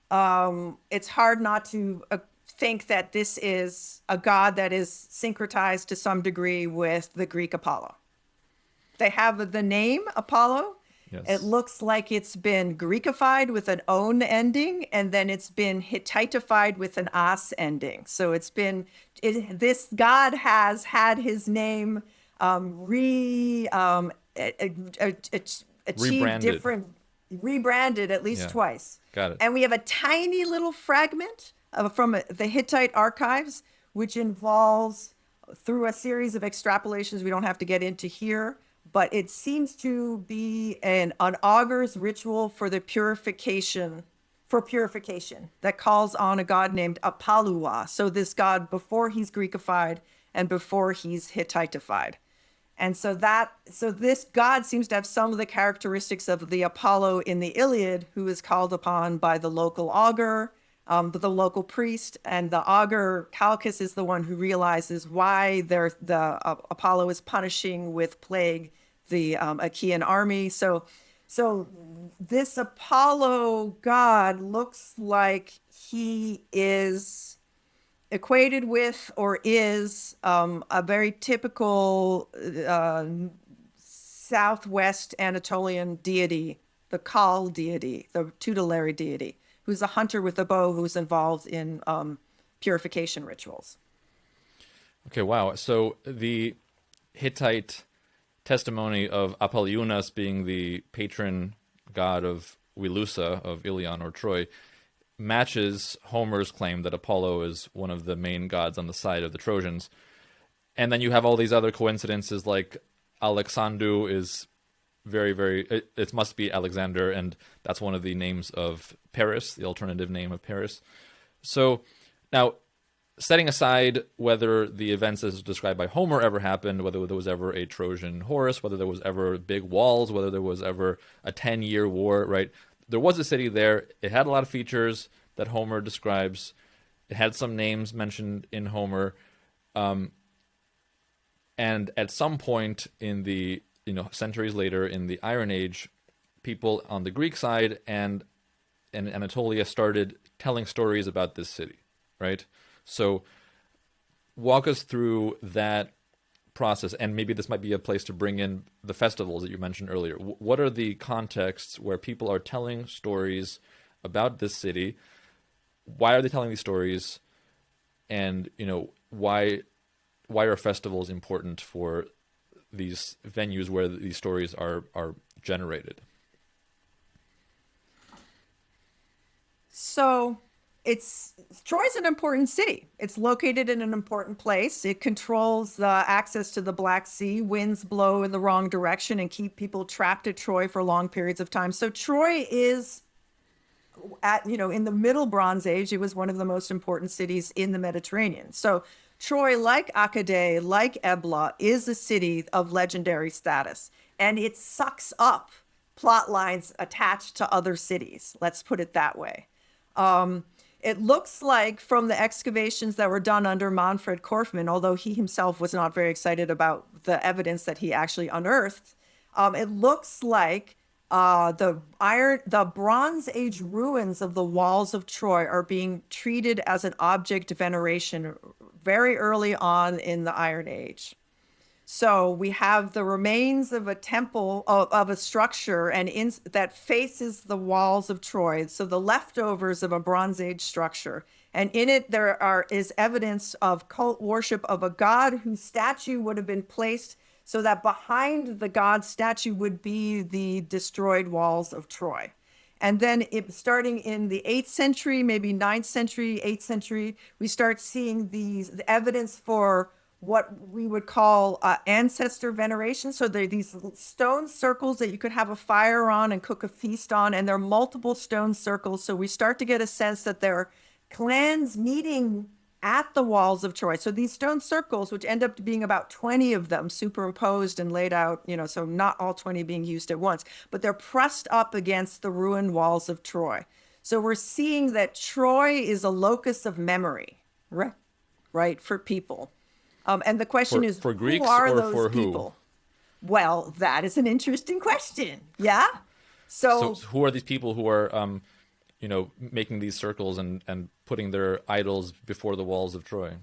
it's hard not to think that this is a god that is syncretized to some degree with the Greek Apollo. They have the name Apollo. Yes. It looks like it's been Greekified with an own ending, and then it's been Hittitified with an as ending. So this god has had his name achieved Rebranded. rebranded at least Yeah. twice. Got it. And we have a tiny little fragment from the Hittite archives, which involves, through a series of extrapolations we don't have to get into here, but it seems to be an augur's ritual for purification that calls on a god named Apalua. So this god before he's Greekified and before he's Hittitified. And so this god seems to have some of the characteristics of the Apollo in the Iliad, who is called upon by the local augur, the local priest, and the augur Calchas is the one who realizes why Apollo is punishing with plague the Achaean army. So this Apollo god looks like he is equated with or is a very typical southwest Anatolian deity, the Kal deity, the tutelary deity, who's a hunter with a bow who's involved in purification rituals. Okay, wow. So the Hittite testimony of Apollonius being the patron god of Wilusa, of Ilion or Troy, matches Homer's claim that Apollo is one of the main gods on the side of the Trojans. And then you have all these other coincidences like Alexandru is very, very, it must be Alexander, and that's one of the names of Paris, the alternative name of Paris. So now, setting aside whether the events as described by Homer ever happened, whether there was ever a Trojan horse, whether there was ever big walls, whether there was ever a 10-year war, right? There was a city there. It had a lot of features that Homer describes. It had some names mentioned in Homer. And at some point in the, centuries later in the Iron Age, people on the Greek side and Anatolia started telling stories about this city, right? So walk us through that process, and maybe this might be a place to bring in the festivals that you mentioned earlier. What are the contexts where people are telling stories about this city? Why are they telling these stories? And, why are festivals important for these venues where these stories are generated? So Troy's an important city. It's located in an important place. It controls the access to the Black Sea. Winds blow in the wrong direction and keep people trapped at Troy for long periods of time. So Troy is in the Middle Bronze Age, it was one of the most important cities in the Mediterranean. So Troy, like Akkadian, like Ebla, is a city of legendary status, and it sucks up plot lines attached to other cities. Let's put it that way. It looks like from the excavations that were done under Manfred Korfmann, although he himself was not very excited about the evidence that he actually unearthed, it looks like the Bronze Age ruins of the walls of Troy are being treated as an object of veneration very early on in the Iron Age. So we have the remains of a temple of a structure that faces the walls of Troy. So the leftovers of a Bronze Age structure. And in it, is evidence of cult worship of a god whose statue would have been placed so that behind the god's statue would be the destroyed walls of Troy. And then starting in the 8th century, maybe 9th century, 8th century, we start seeing the evidence for what we would call ancestor veneration. So they're these stone circles that you could have a fire on and cook a feast on, and there are multiple stone circles. So we start to get a sense that there are clans meeting at the walls of Troy. So these stone circles, which end up being about 20 of them superimposed and laid out, so not all 20 being used at once, but they're pressed up against the ruined walls of Troy. So we're seeing that Troy is a locus of memory, right, for people. And the question is, for Greeks, who are or those for people? Well, that is an interesting question. Yeah. So who are these people who are, making these circles and putting their idols before the walls of Troy?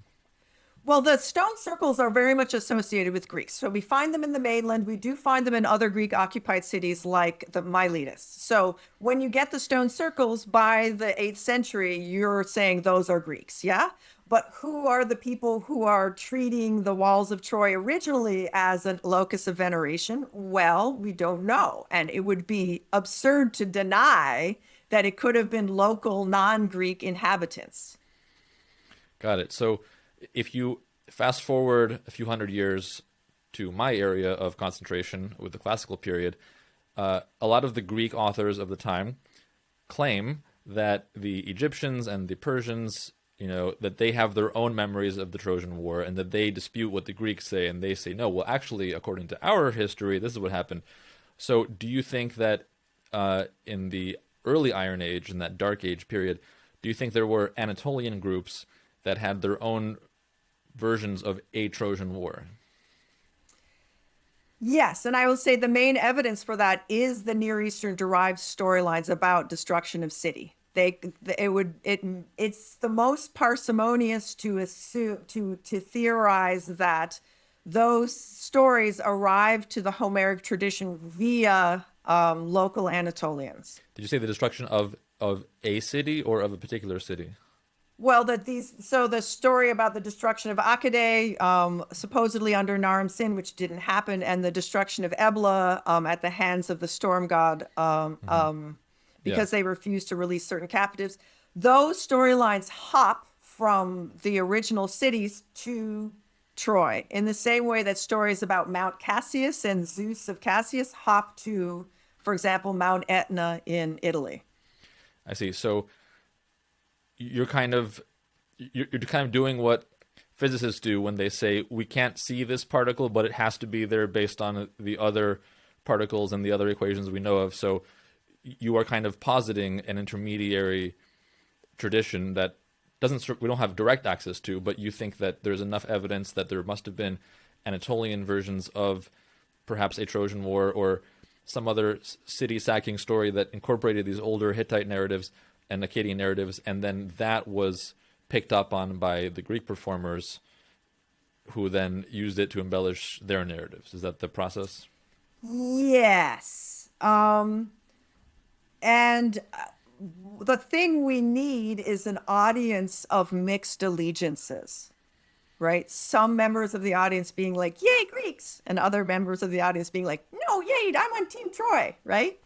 Well, the stone circles are very much associated with Greeks. So we find them in the mainland. We do find them in other Greek occupied cities like the Miletus. So when you get the stone circles by the 8th century, you're saying those are Greeks. Yeah. But who are the people who are treating the walls of Troy originally as a locus of veneration? Well, we don't know. And it would be absurd to deny that it could have been local non-Greek inhabitants. Got it. So if you fast forward a few hundred years to my area of concentration with the classical period, a lot of the Greek authors of the time claim that the Egyptians and the Persians, that they have their own memories of the Trojan War, and that they dispute what the Greeks say, and they say, no, well, actually, according to our history, this is what happened. So do you think that in the early Iron Age, in that Dark Age period, do you think there were Anatolian groups that had their own versions of a Trojan War? Yes, and I will say the main evidence for that is the Near Eastern derived storylines about destruction of city. It's the most parsimonious to assume to theorize that those stories arrived to the Homeric tradition via local Anatolians. Did you say the destruction of a city or of a particular city? Well, the story about the destruction of Akkadian, supposedly under Naram Sin, which didn't happen, and the destruction of Ebla at the hands of the storm god, because they refused to release certain captives. Those storylines hop from the original cities to Troy, in the same way that stories about Mount Cassius and Zeus of Cassius hop to, for example, Mount Etna in Italy. I see. So you're kind of doing what physicists do when they say we can't see this particle, but it has to be there based on the other particles and the other equations we know of. So you are kind of positing an intermediary tradition that we don't have direct access to, but you think that there's enough evidence that there must have been Anatolian versions of perhaps a Trojan War or some other city sacking story that incorporated these older Hittite narratives and Akkadian narratives, and then that was picked up on by the Greek performers who then used it to embellish their narratives. Is that the process? Yes. And the thing we need is an audience of mixed allegiances, right? Some members of the audience being like, yay, Greeks, and other members of the audience being like, no, yay, I'm on Team Troy, right?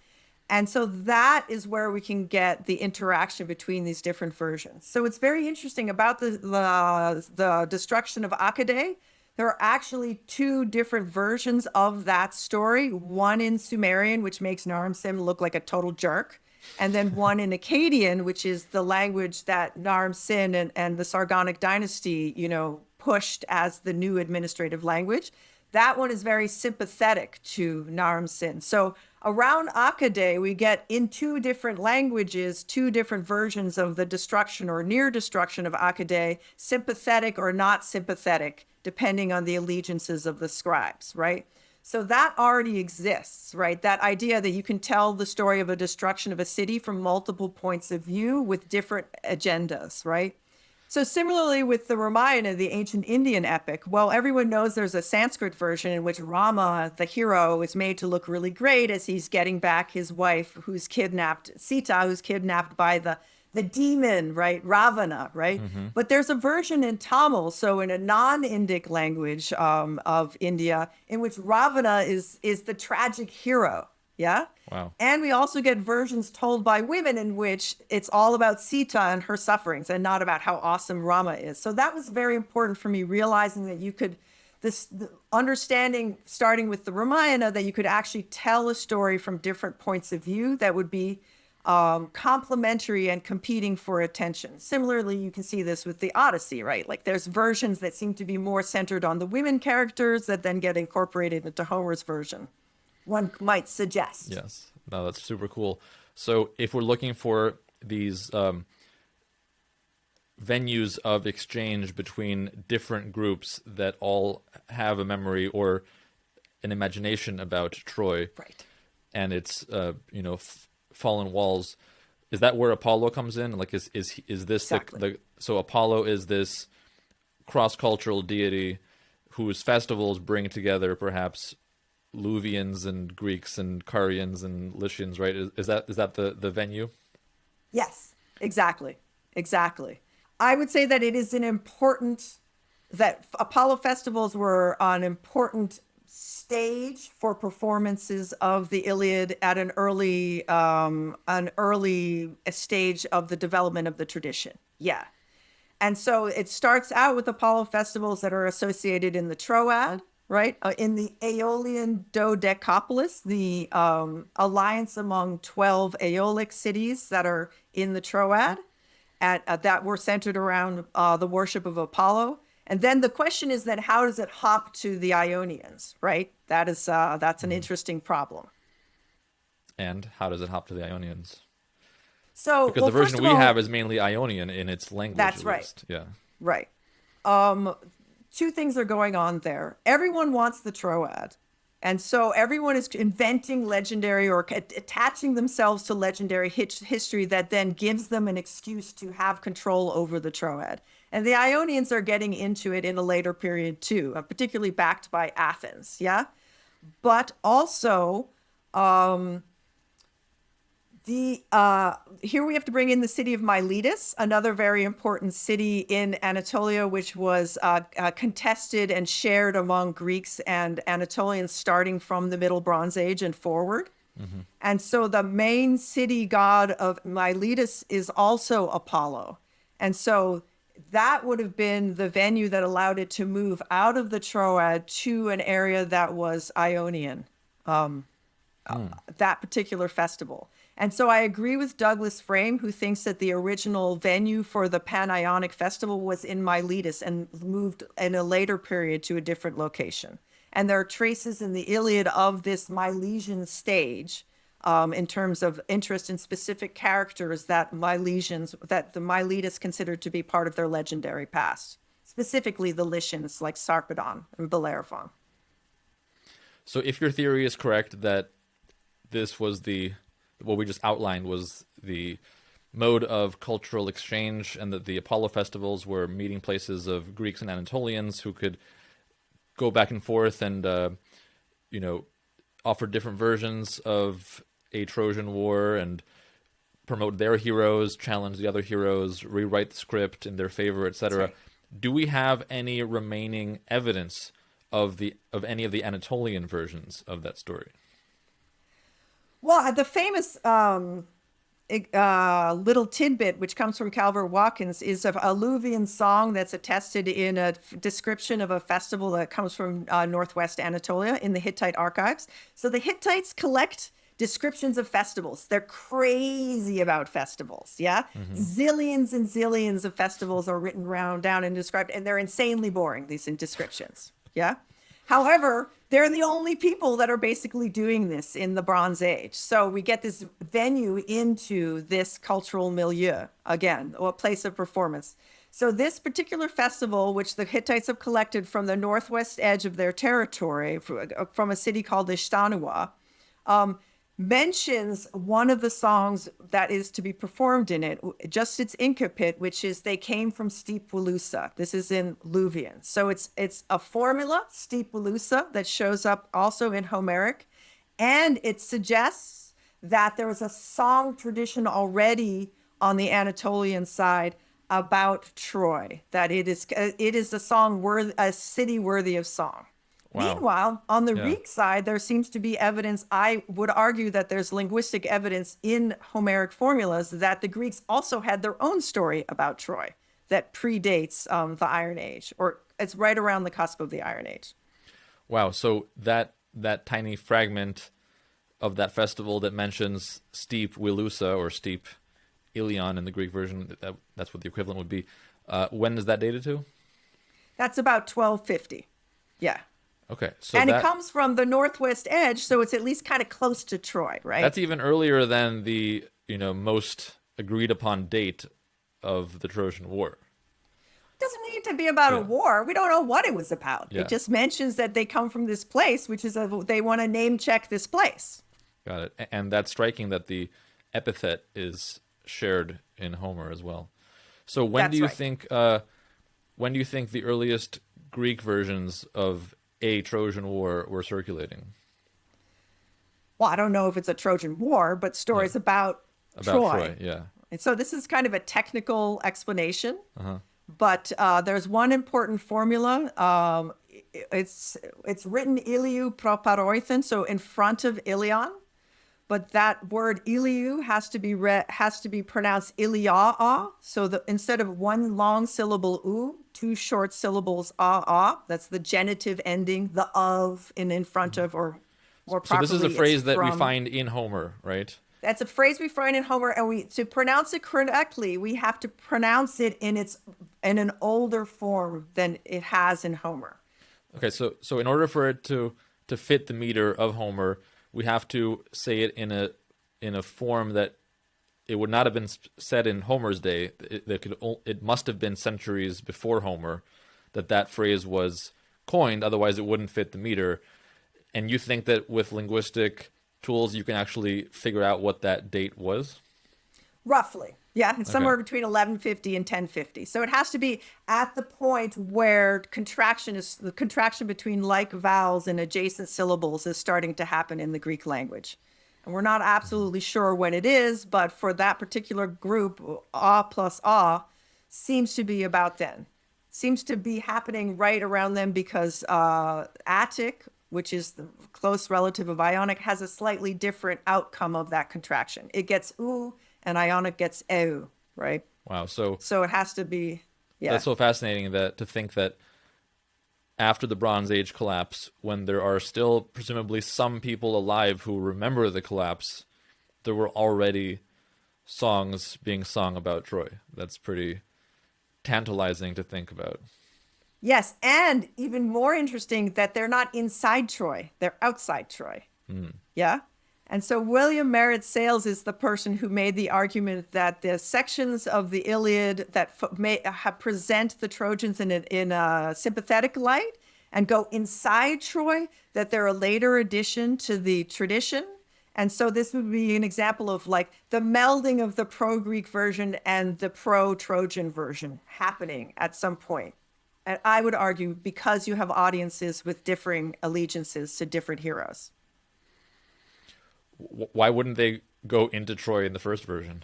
And so that is where we can get the interaction between these different versions. So it's very interesting about the destruction of Akkadian. There are actually two different versions of that story, one in Sumerian, which makes Naram-Sin look like a total jerk, and then one in Akkadian, which is the language that Naram-Sin and the Sargonic dynasty, pushed as the new administrative language. That one is very sympathetic to Naram-Sin. So around Akkadian, we get in two different languages, two different versions of the destruction or near destruction of Akkadian, sympathetic or not sympathetic, depending on the allegiances of the scribes, right? So that already exists, right? That idea that you can tell the story of a destruction of a city from multiple points of view with different agendas, right? So similarly with the Ramayana, the ancient Indian epic, well, everyone knows there's a Sanskrit version in which Rama, the hero, is made to look really great as he's getting back his wife who's kidnapped, Sita, who's kidnapped by the demon, right? Ravana, right? Mm-hmm. But there's a version in Tamil, so in a non-Indic language of India, in which Ravana is the tragic hero. Yeah. Wow. And we also get versions told by women in which it's all about Sita and her sufferings and not about how awesome Rama is. So that was very important for me, realizing that you could, understanding, starting with the Ramayana, that you could actually tell a story from different points of view that would be complementary and competing for attention. Similarly, you can see this with the Odyssey, right? Like there's versions that seem to be more centered on the women characters that then get incorporated into Homer's version. One might suggest. Yes. No, that's super cool. So if we're looking for these venues of exchange between different groups that all have a memory or an imagination about Troy, right, and its fallen walls, is that where Apollo comes in? Like is this exactly. So Apollo is this cross-cultural deity whose festivals bring together perhaps Luvians and Greeks and Carians and Lycians, right? Is that the venue? Yes, exactly. I would say that it is that Apollo festivals were an important stage for performances of the Iliad at an early stage of the development of the tradition. Yeah. And so it starts out with Apollo festivals that are associated in the Troad, right? In the Aeolian Dodecapolis, the alliance among 12 Aeolic cities that are in the Troad, that were centered around the worship of Apollo. And then the question is then how does it hop to the Ionians, right? That's an interesting problem. And how does it hop to the Ionians? So because the version we have is mainly Ionian in its language. That's right. Least. Yeah. Right. Two things are going on there. Everyone wants the Troad. And so everyone is inventing legendary or attaching themselves to legendary history that then gives them an excuse to have control over the Troad. And the Ionians are getting into it in a later period too, particularly backed by Athens, yeah? But also, here we have to bring in the city of Miletus, another very important city in Anatolia, which was contested and shared among Greeks and Anatolians starting from the Middle Bronze Age and forward. Mm-hmm. And so the main city god of Miletus is also Apollo. And so that would have been the venue that allowed it to move out of the Troad to an area that was Ionian, that particular festival. And so I agree with Douglas Frame, who thinks that the original venue for the Pan-Ionic festival was in Miletus and moved in a later period to a different location. And there are traces in the Iliad of this Milesian stage, in terms of interest in specific characters that the Miletus considered to be part of their legendary past, specifically the Lycians like Sarpedon and Bellerophon. So if your theory is correct that this was what we just outlined was the mode of cultural exchange, and that the Apollo festivals were meeting places of Greeks and Anatolians who could go back and forth and, offer different versions of a Trojan War and promote their heroes, challenge the other heroes, rewrite the script in their favor, etc. Right. Do we have any remaining evidence of any of the Anatolian versions of that story? Well, the famous little tidbit, which comes from Calvert Watkins, is of alluvian song that's attested in a description of a festival that comes from northwest Anatolia in the Hittite archives. So the Hittites collect descriptions of festivals. They're crazy about festivals, yeah? Zillions and zillions of festivals are written down and described, and they're insanely boring, these descriptions, yeah? However, they're the only people that are basically doing this in the Bronze Age. So we get this venue into this cultural milieu, again, or a place of performance. So this particular festival, which the Hittites have collected from the northwest edge of their territory, from a city called Ishtanua, mentions one of the songs that is to be performed in it, just its incipit, which is "They came from steep Wilusa." This is in Luvian. So it's a formula, steep Wilusa, that shows up also in Homeric, and it suggests that there was a song tradition already on the Anatolian side about Troy, that it is a song a city worthy of song. Wow. Meanwhile, on the Greek side, there seems to be evidence. I would argue that there's linguistic evidence in Homeric formulas that the Greeks also had their own story about Troy that predates the Iron Age, or it's right around the cusp of the Iron Age. Wow. So that tiny fragment of that festival that mentions steep Wilusa or steep Ilion in the Greek version, that's what the equivalent would be. When is that dated to? That's about 1250. Yeah. Okay, so it comes from the northwest edge, so it's at least kind of close to Troy, right? That's even earlier than the most agreed upon date of the Trojan War. It doesn't need to be about a war. We don't know what it was about. Yeah. It just mentions that they come from this place, which is they want to name check this place. Got it. And that's striking that the epithet is shared in Homer as well. So when do you think the earliest Greek versions of a Trojan War were circulating? Well, I don't know if it's a Trojan War, but stories about Troy. Yeah. And so this is kind of a technical explanation, but there's one important formula. It's written Iliou proparoithen, so in front of Ilion, but that word Iliou has to be pronounced Iliaa. So instead of one long syllable u, two short syllables a. That's the genitive ending, the of in front of, or more properly. So this is a phrase that we find in Homer, right? That's a phrase we find in Homer, and to pronounce it correctly, we have to pronounce it in an older form than it has in Homer. Okay, so in order for it to fit the meter of Homer, we have to say it in a form that it would not have been said in Homer's day. It must have been centuries before Homer that phrase was coined. Otherwise, it wouldn't fit the meter. And you think that with linguistic tools, you can actually figure out what that date was? Roughly, yeah. It's somewhere between 1150 and 1050. So it has to be at the point where the contraction between like vowels and adjacent syllables is starting to happen in the Greek language. And we're not absolutely sure when it is, but for that particular group, a plus a seems to be about then. Seems to be happening right around then because Attic, which is the close relative of Ionic, has a slightly different outcome of that contraction. It gets u, and Ionic gets eu, right? Wow. So it has to be, Yeah. That's so fascinating that to think that after the Bronze Age collapse, when there are still presumably some people alive who remember the collapse, there were already songs being sung about Troy. That's pretty tantalizing to think about. Yes, and even more interesting that they're not inside Troy, they're outside Troy. Yeah. And so William Merritt Sales is the person who made the argument that the sections of the Iliad that present the Trojans in a sympathetic light and go inside Troy, that they're a later addition to the tradition. And so this would be an example of like the melding of the pro-Greek version and the pro-Trojan version happening at some point. And I would argue because you have audiences with differing allegiances to different heroes. Why wouldn't they go into Troy in the first version?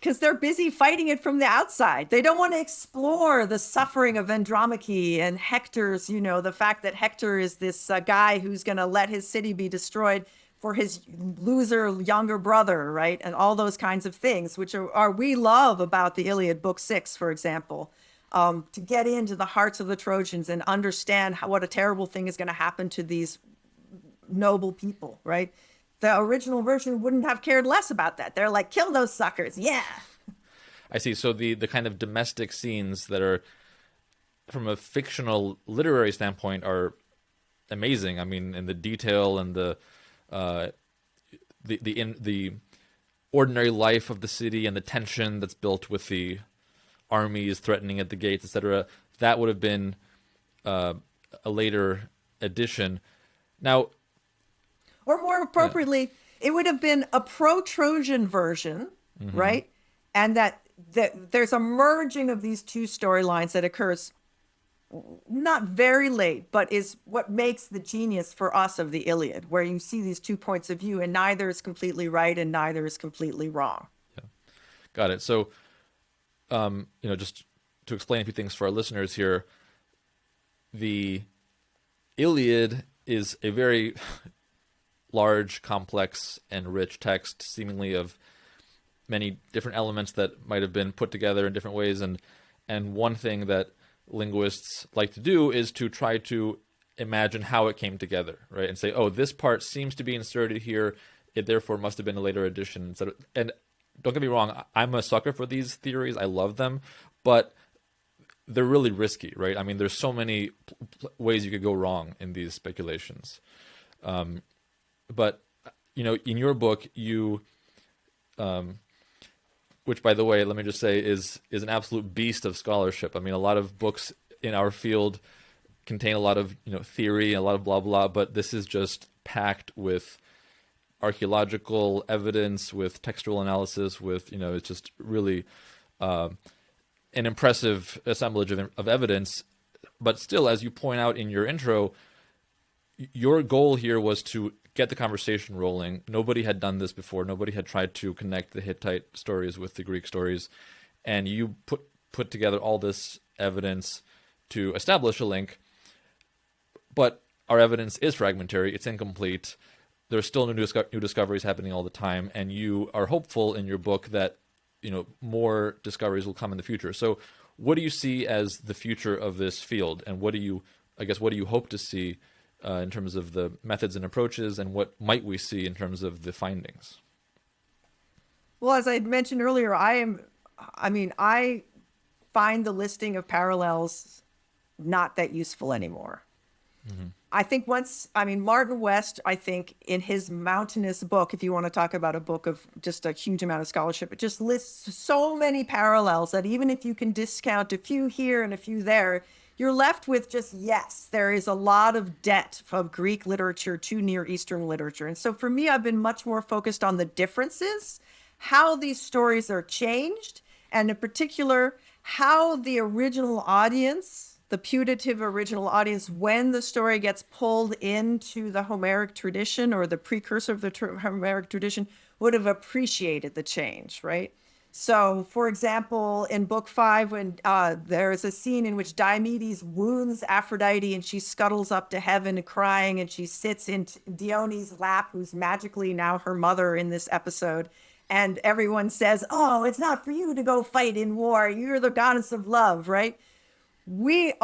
Because they're busy fighting it from the outside. They don't want to explore the suffering of Andromache and Hector's, the fact that Hector is this guy who's going to let his city be destroyed for his loser younger brother, right? And all those kinds of things, which are we love about the Iliad, Book 6, for example, to get into the hearts of the Trojans and understand what a terrible thing is going to happen to these noble people, right? The original version wouldn't have cared less about that. They're like, kill those suckers. Yeah. I see. So the kind of domestic scenes that are, from a fictional literary standpoint, are amazing. I mean, in the detail and the ordinary life of the city and the tension that's built with the armies threatening at the gates, etc. That would have been a later addition. Now, or more appropriately, it would have been a pro-Trojan version, right? And that there's a merging of these two storylines that occurs not very late, but is what makes the genius for us of the Iliad, where you see these two points of view and neither is completely right and neither is completely wrong. Yeah. Got it. So, just to explain a few things for our listeners here, the Iliad is a very large, complex, and rich text, seemingly of many different elements that might have been put together in different ways. And one thing that linguists like to do is to try to imagine how it came together, right? And say, oh, this part seems to be inserted here, it therefore must have been a later addition. And don't get me wrong, I'm a sucker for these theories. I love them, but they're really risky, right? I mean, there's so many ways you could go wrong in these speculations. But, in your book, you, which, by the way, let me just say, is an absolute beast of scholarship. I mean, a lot of books in our field contain a lot of, theory and a lot of blah, blah, but this is just packed with archaeological evidence, with textual analysis, with, it's just really an impressive assemblage of evidence. But still, as you point out in your intro, your goal here was to get the conversation rolling. Nobody had done this before. Nobody had tried to connect the Hittite stories with the Greek stories. And you put together all this evidence to establish a link. But our evidence is fragmentary. It's incomplete. There's still new discoveries happening all the time. And you are hopeful in your book that, more discoveries will come in the future. So what do you see as the future of this field? And what do you hope to see in terms of the methods and approaches, and what might we see in terms of the findings? Well, as I had mentioned earlier, I find the listing of parallels not that useful anymore. I think Martin West, in his mountainous book, if you want to talk about a book of just a huge amount of scholarship, it just lists so many parallels that even if you can discount a few here and a few there, you're left with just, yes, there is a lot of debt of Greek literature to Near Eastern literature. And so for me, I've been much more focused on the differences, how these stories are changed, and in particular, how the original audience, the putative original audience, when the story gets pulled into the Homeric tradition or the precursor of the Homeric tradition, would have appreciated the change, right? So, for example, in Book 5, when there is a scene in which Diomedes wounds Aphrodite and she scuttles up to heaven crying, and she sits in Dione's lap, who's magically now her mother in this episode. and everyone says, oh, it's not for you to go fight in war. You're the goddess of love, right? We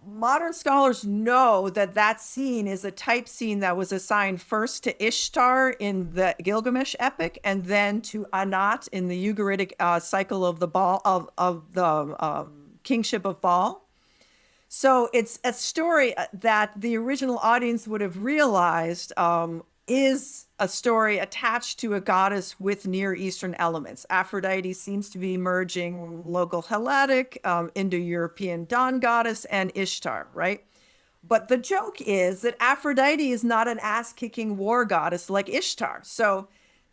modern scholars know that that scene is a type scene that was assigned first to Ishtar in the Gilgamesh epic, and then to Anat in the Ugaritic cycle of the Baal of the kingship of Baal. So it's a story that the original audience would have realized is a story attached to a goddess with Near Eastern elements. Aphrodite seems to be merging local Hellenic, Indo-European dawn goddess, and Ishtar, right? But the joke is that Aphrodite is not an ass-kicking war goddess like Ishtar. So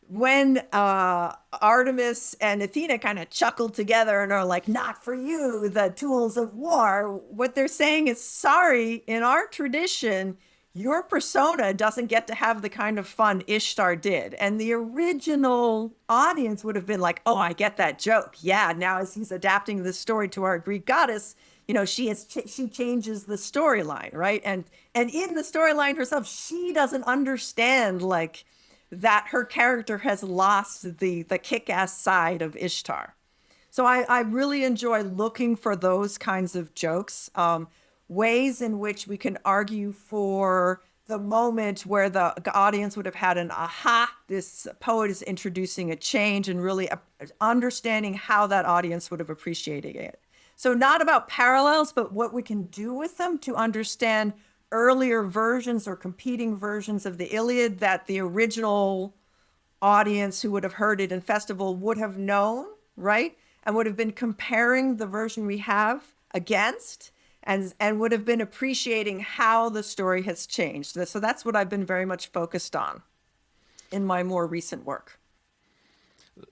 when Artemis and Athena kind of chuckle together and are like, not for you, the tools of war, what they're saying is, sorry, in our tradition, your persona doesn't get to have the kind of fun Ishtar did. And the original audience would have been like, oh, I get that joke. Yeah, now as he's adapting this story to our Greek goddess, you know, she changes the storyline, right? And in the storyline herself, she doesn't understand like that her character has lost the kick-ass side of Ishtar. So I really enjoy looking for those kinds of jokes. Ways in which we can argue for the moment where the audience would have had an aha, this poet is introducing a change, and really understanding how that audience would have appreciated it. So not about parallels, but what we can do with them to understand earlier versions or competing versions of the Iliad that the original audience who would have heard it in festival would have known, right? And would have been comparing the version we have against, and would have been appreciating how the story has changed. So that's what I've been very much focused on in my more recent work.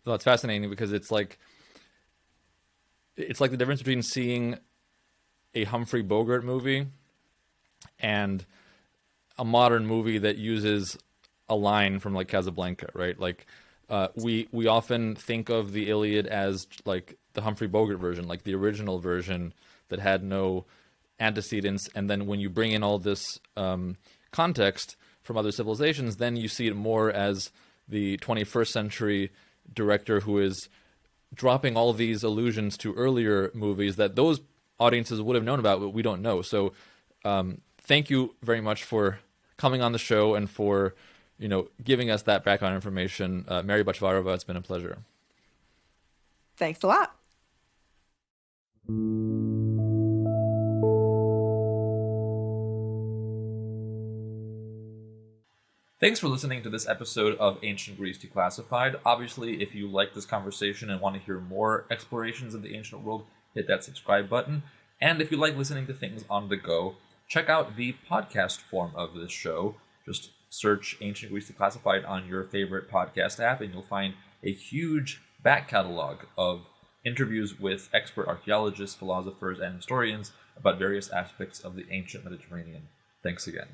Well, it's fascinating because it's like the difference between seeing a Humphrey Bogart movie and a modern movie that uses a line from like Casablanca, right? Like we often think of the Iliad as like the Humphrey Bogart version, like the original version that had no antecedents, and then when you bring in all this context from other civilizations, then you see it more as the 21st century director who is dropping all these allusions to earlier movies that those audiences would have known about, but we don't know. So thank you very much for coming on the show and for, you know, giving us that background information. Mary Bachvarova, it's been a pleasure. Thanks a lot. Thanks for listening to this episode of Ancient Greece Declassified. Obviously, if you like this conversation and want to hear more explorations of the ancient world, hit that subscribe button. And if you like listening to things on the go, check out the podcast form of this show. Just search Ancient Greece Declassified on your favorite podcast app, and you'll find a huge back catalog of interviews with expert archaeologists, philosophers, and historians about various aspects of the ancient Mediterranean. Thanks again.